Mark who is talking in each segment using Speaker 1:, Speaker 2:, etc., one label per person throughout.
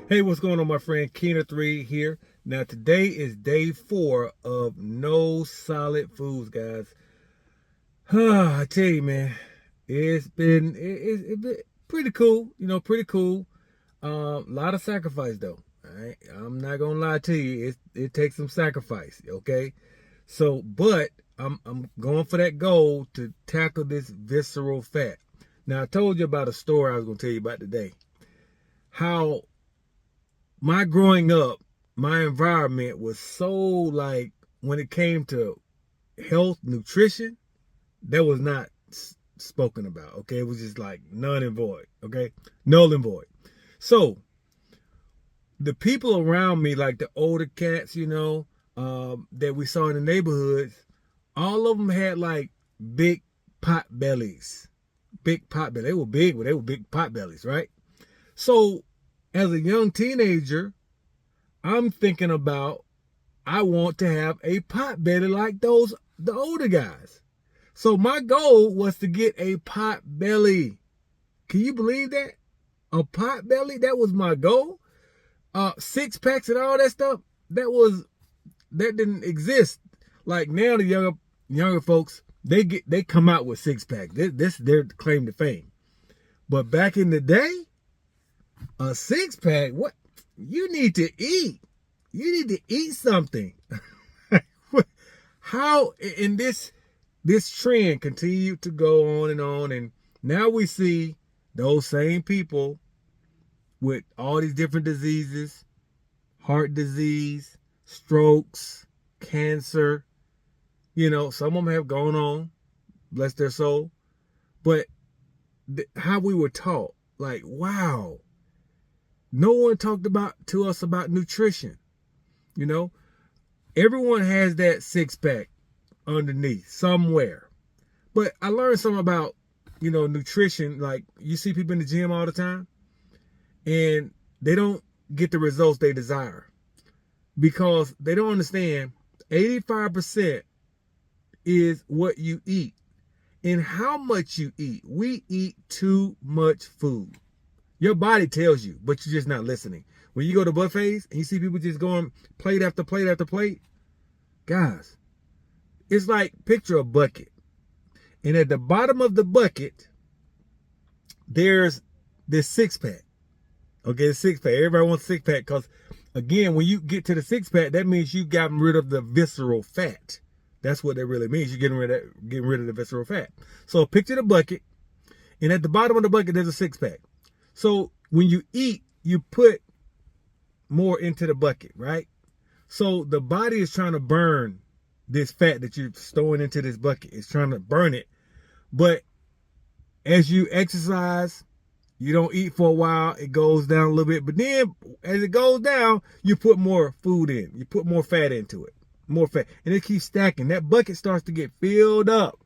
Speaker 1: Hey, what's going on, my friend? Keenith here. Now, today is day 4 of no solid foods, guys. I tell you, man, it's been pretty cool. Pretty cool. A lot of sacrifice, though. All right, I'm not gonna lie to you. It takes some sacrifice. Okay, but I'm going for that goal to tackle this visceral fat. Now, I told you about a story I was gonna tell you about today. How my growing up, my environment was so like when it came to health, nutrition, that was not spoken about. Okay, it was just like none and void. Okay, null and void. So the people around me, like the older cats, that we saw in the neighborhoods, all of them had like big pot bellies. Big pot bellies. They were big, but they were big pot bellies, right? So as a young teenager, I'm thinking about I want to have a pot belly like the older guys. So my goal was to get a pot belly. Can you believe that? A pot belly? That was my goal. 6-packs and all that stuff, that didn't exist. Like now the younger folks, they come out with 6-pack. This their claim to fame. But back in the day, a 6-pack, what? You need to eat. You need to eat something. How in this trend continued to go on, and now we see those same people with all these different diseases, heart disease, strokes, cancer. Some of them have gone on, bless their soul. But how we were taught, like, wow. No one talked to us about nutrition. Everyone has that 6-pack underneath somewhere. But I learned something about, nutrition. Like you see people in the gym all the time and they don't get the results they desire because they don't understand 85% is what you eat and how much you eat. We eat too much food. Your body tells you, but you're just not listening. When you go to buffets and you see people just going plate after plate after plate, guys, it's like picture a bucket. And at the bottom of the bucket, there's this 6-pack. Okay, the 6-pack. Everybody wants 6-pack because, again, when you get to the 6-pack, that means you've gotten rid of the visceral fat. That's what that really means. You're getting rid of the visceral fat. So picture the bucket, and at the bottom of the bucket, there's a 6-pack. So when you eat, you put more into the bucket, right? So the body is trying to burn this fat that you're storing into this bucket. It's trying to burn it. But as you exercise, you don't eat for a while, it goes down a little bit. But then as it goes down, you put more food in. You put more fat into it. More fat. And it keeps stacking. That bucket starts to get filled up.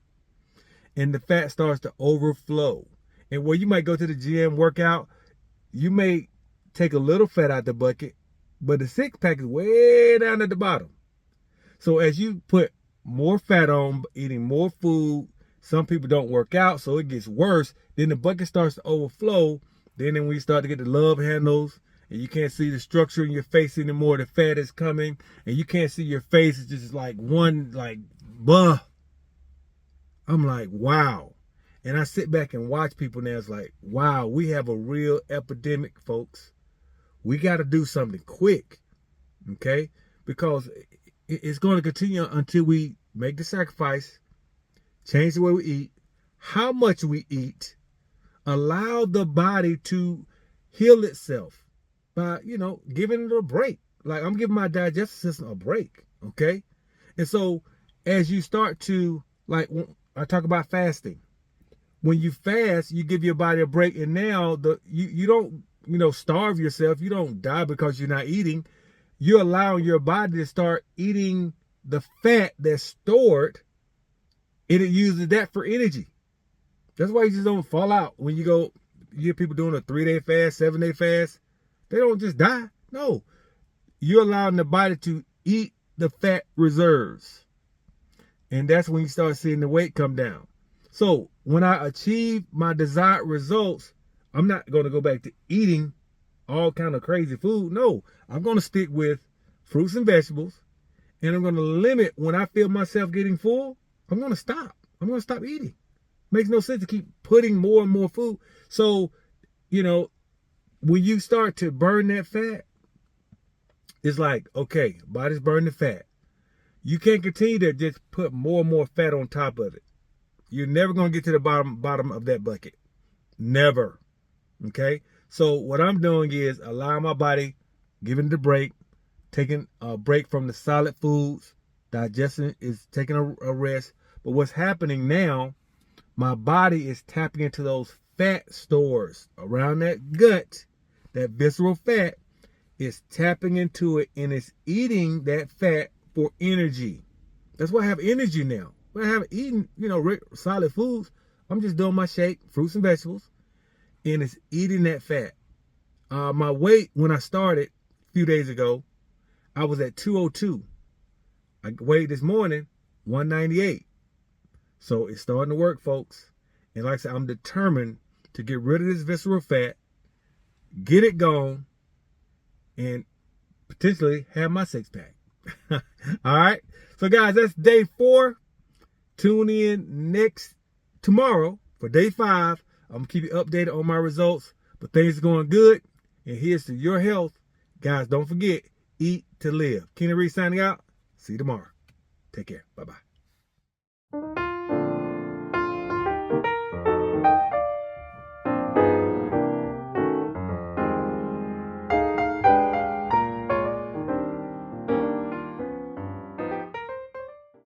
Speaker 1: And the fat starts to overflow. And where you might go to the gym, work out, you may take a little fat out the bucket, but the 6-pack is way down at the bottom. So as you put more fat on, eating more food, some people don't work out, so it gets worse. Then the bucket starts to overflow. Then when you start to get the love handles, and you can't see the structure in your face anymore, the fat is coming, and you can't see your face. It's just like one, like, buh. I'm like, wow. And I sit back and watch people now. It's like, wow, we have a real epidemic, folks. We got to do something quick, okay? Because it's going to continue until we make the sacrifice, change the way we eat, how much we eat, allow the body to heal itself by, giving it a break. Like I'm giving my digestive system a break, okay? And so as you start to, like, I talk about fasting. When you fast, you give your body a break, and now you don't, starve yourself. You don't die because you're not eating. You're allowing your body to start eating the fat that's stored, and it uses that for energy. That's why you just don't fall out. When you hear people doing a 3-day fast, 7-day fast, they don't just die. No, you're allowing the body to eat the fat reserves. And that's when you start seeing the weight come down. So when I achieve my desired results, I'm not going to go back to eating all kind of crazy food. No, I'm going to stick with fruits and vegetables, and I'm going to limit when I feel myself getting full. I'm going to stop. I'm going to stop eating. Makes no sense to keep putting more and more food. So, you know, when you start to burn that fat, it's like, okay, body's burning the fat. You can't continue to just put more and more fat on top of it. You're never going to get to the bottom of that bucket. Never. Okay? So what I'm doing is allowing my body, giving it a break, taking a break from the solid foods. Digestion is taking a rest. But what's happening now, my body is tapping into those fat stores around that gut, that visceral fat. Is tapping into it and it's eating that fat for energy. That's why I have energy now. When I haven't eaten, solid foods, I'm just doing my shake, fruits and vegetables, and it's eating that fat. My weight when I started a few days ago, I was at 202. I weighed this morning 198. So it's starting to work, folks. And like I said, I'm determined to get rid of this visceral fat, get it gone, and potentially have my 6-pack. All right. So guys, that's day 4. Tune in tomorrow for day 5. I'm going to keep you updated on my results. But things are going good. And here's to your health. Guys, don't forget, eat to live. Keenith signing out. See you tomorrow. Take care. Bye-bye.